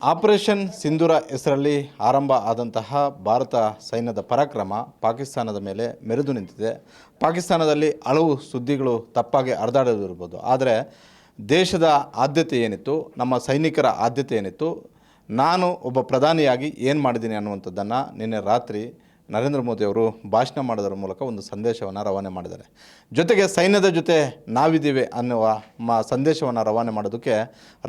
Operation ಸಿಂಧೂರ ಹೆಸರಲ್ಲಿ ಆರಂಭ ಆದಂತಹ ಭಾರತ ಸೈನ್ಯದ ಪರಾಕ್ರಮ ಪಾಕಿಸ್ತಾನದ ಮೇಲೆ ಮೆರೆದು ನಿಂತಿದೆ. ಪಾಕಿಸ್ತಾನದಲ್ಲಿ ಹಲವು ಸುದ್ದಿಗಳು ತಪ್ಪಾಗಿ ಹರಿದಾಡಿರುವುದು. ಆದರೆ ದೇಶದ ಆದ್ಯತೆ ಏನಿತ್ತು, ನಮ್ಮ ಸೈನಿಕರ ಆದ್ಯತೆ ಏನಿತ್ತು, ನಾನು ಒಬ್ಬ ಪ್ರಧಾನಿಯಾಗಿ ಏನು ಮಾಡಿದ್ದೀನಿ ಅನ್ನುವಂಥದ್ದನ್ನು ನಿನ್ನೆ ರಾತ್ರಿ ನರೇಂದ್ರ ಮೋದಿ ಅವರು ಭಾಷಣ ಮಾಡೋದರ ಮೂಲಕ ಒಂದು ಸಂದೇಶವನ್ನು ರವಾನೆ ಮಾಡಿದ್ದಾರೆ. ಜೊತೆಗೆ ಸೈನ್ಯದ ಜೊತೆ ನಾವಿದ್ದೀವಿ ಅನ್ನುವ ಸಂದೇಶವನ್ನು ರವಾನೆ ಮಾಡೋದಕ್ಕೆ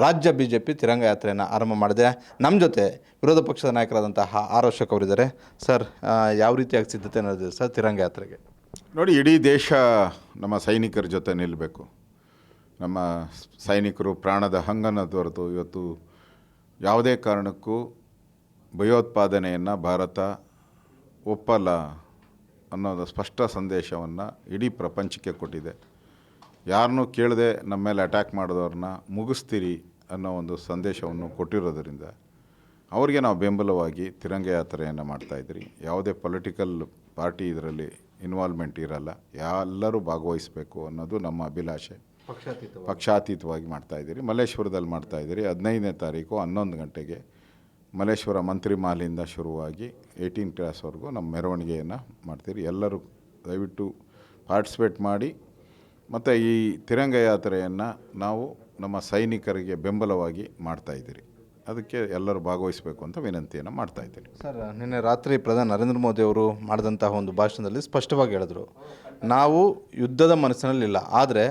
ರಾಜ್ಯ BJP ತಿರಂಗ ಯಾತ್ರೆಯನ್ನು ಆರಂಭ ಮಾಡಿದೆ. ನಮ್ಮ ಜೊತೆ ವಿರೋಧ ಪಕ್ಷದ ನಾಯಕರಾದಂತಹ ಆರ್ ಅಶೋಕ್ ಅವರಿದ್ದಾರೆ. ಸರ್, ಯಾವ ರೀತಿಯಾಗಿ ಸಿದ್ಧತೆ ನಡೆದಿದೆ ಸರ್ ತಿರಂಗ ಯಾತ್ರೆಗೆ? ನೋಡಿ, ಇಡೀ ದೇಶ ನಮ್ಮ ಸೈನಿಕರ ಜೊತೆ ನಿಲ್ಲಬೇಕು. ನಮ್ಮ ಸೈನಿಕರು ಪ್ರಾಣದ ಹಂಗನ್ನು ತೊರೆದು ಇವತ್ತು ಯಾವುದೇ ಕಾರಣಕ್ಕೂ ಭಯೋತ್ಪಾದನೆಯನ್ನು ಭಾರತ ಒಪ್ಪಲ್ಲ ಅನ್ನೋದು ಸ್ಪಷ್ಟ ಸಂದೇಶವನ್ನು ಇಡೀ ಪ್ರಪಂಚಕ್ಕೆ ಕೊಟ್ಟಿದೆ. ಯಾರನ್ನೂ ಕೇಳದೆ ನಮ್ಮ ಮೇಲೆ ಅಟ್ಯಾಕ್ ಮಾಡಿದವ್ರನ್ನ ಮುಗಿಸ್ತೀರಿ ಅನ್ನೋ ಒಂದು ಸಂದೇಶವನ್ನು ಕೊಟ್ಟಿರೋದರಿಂದ ಅವರಿಗೆ ನಾವು ಬೆಂಬಲವಾಗಿ ತಿರಂಗ ಯಾತ್ರೆಯನ್ನು ಮಾಡ್ತಾಯಿದ್ರಿ. ಯಾವುದೇ ಪೊಲಿಟಿಕಲ್ ಪಾರ್ಟಿ ಇದರಲ್ಲಿ ಇನ್ವಾಲ್ವ್ಮೆಂಟ್ ಇರಲ್ಲ, ಎಲ್ಲರೂ ಭಾಗವಹಿಸಬೇಕು ಅನ್ನೋದು ನಮ್ಮ ಅಭಿಲಾಷೆ. ಪಕ್ಷಾತೀತವಾಗಿ ಮಾಡ್ತಾಯಿದ್ದೀರಿ. ಮಲ್ಲೇಶ್ವರದಲ್ಲಿ ಮಾಡ್ತಾಯಿದ್ದೀರಿ. 15ನೇ ತಾರೀಕು 11 ಗಂಟೆಗೆ ಮಲ್ಲೇಶ್ವರ ಮಂತ್ರಿ ಮಾಲಿಂದ ಶುರುವಾಗಿ 18 ಕ್ಲಾಸ್ವರೆಗೂ ನಮ್ಮ ಮೆರವಣಿಗೆಯನ್ನು ಮಾಡ್ತೀರಿ. ಎಲ್ಲರೂ ದಯವಿಟ್ಟು ಪಾರ್ಟಿಸಿಪೇಟ್ ಮಾಡಿ. ಮತ್ತು ಈ ತಿರಂಗ ಯಾತ್ರೆಯನ್ನು ನಾವು ನಮ್ಮ ಸೈನಿಕರಿಗೆ ಬೆಂಬಲವಾಗಿ ಮಾಡ್ತಾಯಿದ್ದೀರಿ. ಅದಕ್ಕೆ ಎಲ್ಲರೂ ಭಾಗವಹಿಸಬೇಕು ಅಂತ ವಿನಂತಿಯನ್ನು ಮಾಡ್ತಾಯಿದ್ದೀನಿ. ಸರ್, ನಿನ್ನೆ ರಾತ್ರಿ ಪ್ರಧಾನಿ ನರೇಂದ್ರ ಮೋದಿ ಅವರು ಮಾಡಿದಂತಹ ಒಂದು ಭಾಷಣದಲ್ಲಿ ಸ್ಪಷ್ಟವಾಗಿ ಹೇಳಿದ್ರು, ನಾವು ಯುದ್ಧದ ಮನಸ್ಸಿನಲ್ಲಿಲ್ಲ, ಆದರೆ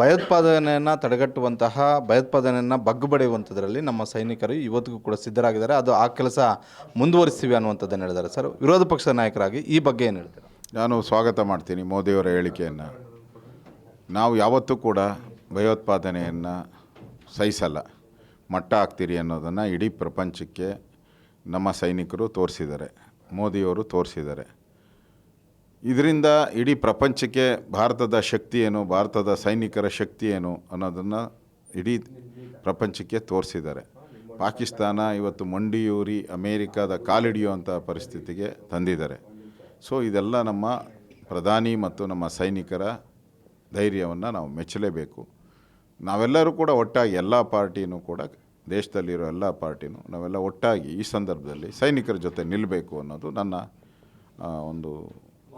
ಭಯೋತ್ಪಾದನೆಯನ್ನು ತಡೆಗಟ್ಟುವಂತಹ ಭಯೋತ್ಪಾದನೆಯನ್ನು ಬಗ್ಗುಬಡಿಯುವಂಥದ್ರಲ್ಲಿ ನಮ್ಮ ಸೈನಿಕರು ಇವತ್ತಿಗೂ ಕೂಡ ಸಿದ್ಧರಾಗಿದ್ದಾರೆ. ಅದು ಆ ಕೆಲಸ ಮುಂದುವರಿಸ್ತೀವಿ ಅನ್ನುವಂಥದ್ದನ್ನು ಹೇಳಿದ್ದಾರೆ. ಸರ್, ವಿರೋಧ ಪಕ್ಷದ ನಾಯಕರಾಗಿ ಈ ಬಗ್ಗೆ ಏನು ಹೇಳ್ತೀರಾ? ನಾನು ಸ್ವಾಗತ ಮಾಡ್ತೀನಿ ಮೋದಿಯವರ ಹೇಳಿಕೆಯನ್ನು. ನಾವು ಯಾವತ್ತೂ ಕೂಡ ಭಯೋತ್ಪಾದನೆಯನ್ನು ಸಹಿಸಲ್ಲ, ಮಟ್ಟ ಹಾಕ್ತೀರಿ ಅನ್ನೋದನ್ನು ಇಡೀ ಪ್ರಪಂಚಕ್ಕೆ ನಮ್ಮ ಸೈನಿಕರು ತೋರಿಸಿದ್ದಾರೆ, ಮೋದಿಯವರು ತೋರಿಸಿದ್ದಾರೆ. ಇದರಿಂದ ಇಡೀ ಪ್ರಪಂಚಕ್ಕೆ ಭಾರತದ ಶಕ್ತಿ ಏನು, ಭಾರತದ ಸೈನಿಕರ ಶಕ್ತಿ ಏನು ಅನ್ನೋದನ್ನು ಇಡೀ ಪ್ರಪಂಚಕ್ಕೆ ತೋರಿಸಿದ್ದಾರೆ. ಪಾಕಿಸ್ತಾನ ಇವತ್ತು ಮಂಡಿಯೂರಿ ಅಮೇರಿಕಾದ ಕಾಲಿಡಿಯುವಂಥ ಪರಿಸ್ಥಿತಿಗೆ ತಂದಿದ್ದಾರೆ. ಸೊ ಇದೆಲ್ಲ ನಮ್ಮ ಪ್ರಧಾನಿ ಮತ್ತು ನಮ್ಮ ಸೈನಿಕರ ಧೈರ್ಯವನ್ನು ನಾವು ಮೆಚ್ಚಲೇಬೇಕು. ನಾವೆಲ್ಲರೂ ಕೂಡ ಒಟ್ಟಾಗಿ, ಎಲ್ಲ ಪಾರ್ಟಿನೂ ಕೂಡ, ದೇಶದಲ್ಲಿರೋ ಎಲ್ಲ ಪಾರ್ಟಿನೂ ನಾವೆಲ್ಲ ಒಟ್ಟಾಗಿ ಈ ಸಂದರ್ಭದಲ್ಲಿ ಸೈನಿಕರ ಜೊತೆ ನಿಲ್ಲಬೇಕು ಅನ್ನೋದು ನನ್ನ ಒಂದು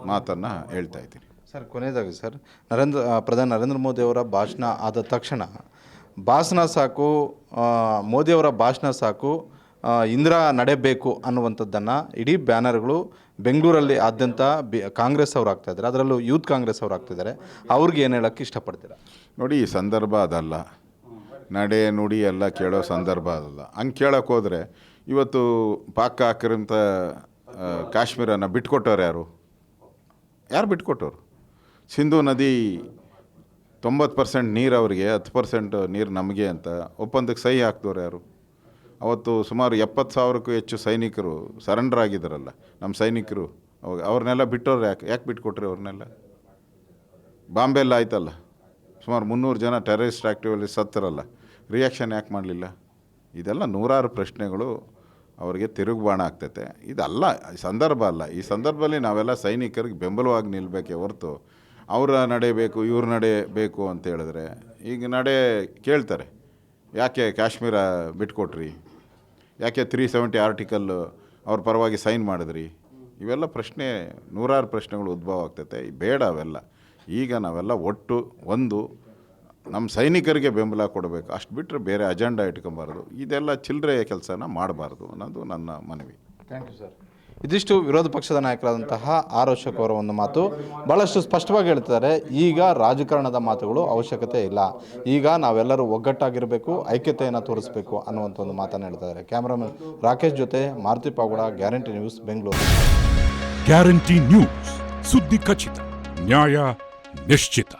ಮಾತನ್ನು ಹೇಳ್ತಾ ಇದ್ದೀನಿ. ಸರ್, ಕೊನೆಯದಾಗಿ ಸರ್, ಪ್ರಧಾನಿ ನರೇಂದ್ರ ಮೋದಿ ಅವರ ಭಾಷಣ ಆದ ತಕ್ಷಣ ಮೋದಿಯವರ ಭಾಷಣ ಸಾಕು, ಇಂದಿರಾ ನಡೆಯಬೇಕು ಅನ್ನುವಂಥದ್ದನ್ನು ಇಡೀ ಬ್ಯಾನರ್ಗಳು ಬೆಂಗಳೂರಲ್ಲಿ ಆದ್ಯಂತ ಕಾಂಗ್ರೆಸ್ ಅವರು ಆಗ್ತಾಯಿದ್ದಾರೆ, ಅದರಲ್ಲೂ ಯೂತ್ ಕಾಂಗ್ರೆಸ್ ಅವರು ಆಗ್ತಿದ್ದಾರೆ. ಅವ್ರಿಗೆ ಏನು ಹೇಳೋಕ್ಕೆ ಇಷ್ಟಪಡ್ತೀರಾ? ನೋಡಿ, ಈ ಸಂದರ್ಭ ಅದಲ್ಲ, ನಡೆ ನುಡಿ ಎಲ್ಲ ಕೇಳೋ ಸಂದರ್ಭ ಅದಲ್ಲ. ಹಂಗೆ ಕೇಳೋಕ್ಕೆ ಹೋದರೆ ಇವತ್ತು ಪಾಕ್ ಹಾಕಿರೋಂಥ ಕಾಶ್ಮೀರನ ಬಿಟ್ಕೊಟ್ಟವ್ರು ಯಾರು ಬಿಟ್ಕೊಟ್ಟವ್ರು? ಸಿಂಧೂ ನದಿ 90% ನೀರು ಅವರಿಗೆ, 10% ನೀರು ನಮಗೆ ಅಂತ ಒಪ್ಪಂದಕ್ಕೆ ಸಹಿ ಹಾಕ್ದವ್ರು ಯಾರು? ಅವತ್ತು ಸುಮಾರು 70,000ಕ್ಕೂ ಹೆಚ್ಚು ಸೈನಿಕರು ಸರೆಂಡರ್ ಆಗಿದ್ದಾರಲ್ಲ ನಮ್ಮ ಸೈನಿಕರು. ಅವ್ರನ್ನೆಲ್ಲ ಬಿಟ್ಟವ್ರು ಯಾಕೆ ಬಿಟ್ಕೊಟ್ರಿ? ಅವ್ರನ್ನೆಲ್ಲ ಬಾಂಬೆಲ್ಲ ಆಯ್ತಲ್ಲ, ಸುಮಾರು 300 ಜನ ಟೆರರಿಸ್ಟ್ ಆ್ಯಕ್ಟಿವಲ್ಲಿ ಸತ್ತರಲ್ಲ, ರಿಯಾಕ್ಷನ್ ಯಾಕೆ ಮಾಡಲಿಲ್ಲ? ಇದೆಲ್ಲ ನೂರಾರು ಪ್ರಶ್ನೆಗಳು ಅವರಿಗೆ ತಿರುಗುಬಾಣ ಆಗ್ತೈತೆ. ಇದಲ್ಲ, ಸಂದರ್ಭ ಅಲ್ಲ. ಈ ಸಂದರ್ಭದಲ್ಲಿ ನಾವೆಲ್ಲ ಸೈನಿಕರಿಗೆ ಬೆಂಬಲವಾಗಿ ನಿಲ್ಲಬೇಕೇ ಹೊರತು ಅವರ ನಡೆಯಬೇಕು ಇವ್ರ ನಡೆಯಬೇಕು ಅಂತ ಹೇಳಿದ್ರೆ, ಈಗ ಕೇಳ್ತಾರೆ, ಯಾಕೆ ಕಾಶ್ಮೀರ ಬಿಟ್ಕೊಟ್ರಿ, ಯಾಕೆ 370 ಆರ್ಟಿಕಲ್ ಅವ್ರ ಪರವಾಗಿ ಸೈನ್ ಮಾಡಿದ್ರಿ? ಇವೆಲ್ಲ ಪ್ರಶ್ನೆ, ನೂರಾರು ಪ್ರಶ್ನೆಗಳು ಉದ್ಭವ ಆಗ್ತೈತೆ. ಬೇಡ ಅವೆಲ್ಲ. ಈಗ ನಾವೆಲ್ಲ ಒಟ್ಟು ಒಂದು ನಮ್ಮ ಸೈನಿಕರಿಗೆ ಬೆಂಬಲ ಕೊಡಬೇಕು, ಅಷ್ಟು ಬಿಟ್ಟರೆ ಬೇರೆ ಅಜೆಂಡಾ ಇಟ್ಕೊಬಾರ್ದು. ಇದೆಲ್ಲ ಚಿಲ್ಲರೆ ಕೆಲಸನ ಮಾಡಬಾರ್ದು ಅನ್ನೋದು ನನ್ನ ಮನವಿ. Thank you sir. ಇದಿಷ್ಟು ವಿರೋಧ ಪಕ್ಷದ ನಾಯಕರಾದಂತಹ ಆರ್ ಅಶೋಕ್ ಅವರ ಒಂದು ಮಾತು. ಭಾಳಷ್ಟು ಸ್ಪಷ್ಟವಾಗಿ ಹೇಳ್ತಾರೆ, ಈಗ ರಾಜಕಾರಣದ ಮಾತುಗಳು ಅವಶ್ಯಕತೆ ಇಲ್ಲ, ಈಗ ನಾವೆಲ್ಲರೂ ಒಗ್ಗಟ್ಟಾಗಿರಬೇಕು, ಐಕ್ಯತೆಯನ್ನು ತೋರಿಸಬೇಕು ಅನ್ನುವಂಥ ಒಂದು ಮಾತನ್ನು ಹೇಳ್ತಾರೆ. ಕ್ಯಾಮ್ರಾಮನ್ ರಾಕೇಶ್ ಜೊತೆ Maruti Paguda, guarantee news, Bengaluru. Guarantee news, ಸುದ್ದಿ ಖಚಿತ, ನ್ಯಾಯ ನಿಶ್ಚಿತ.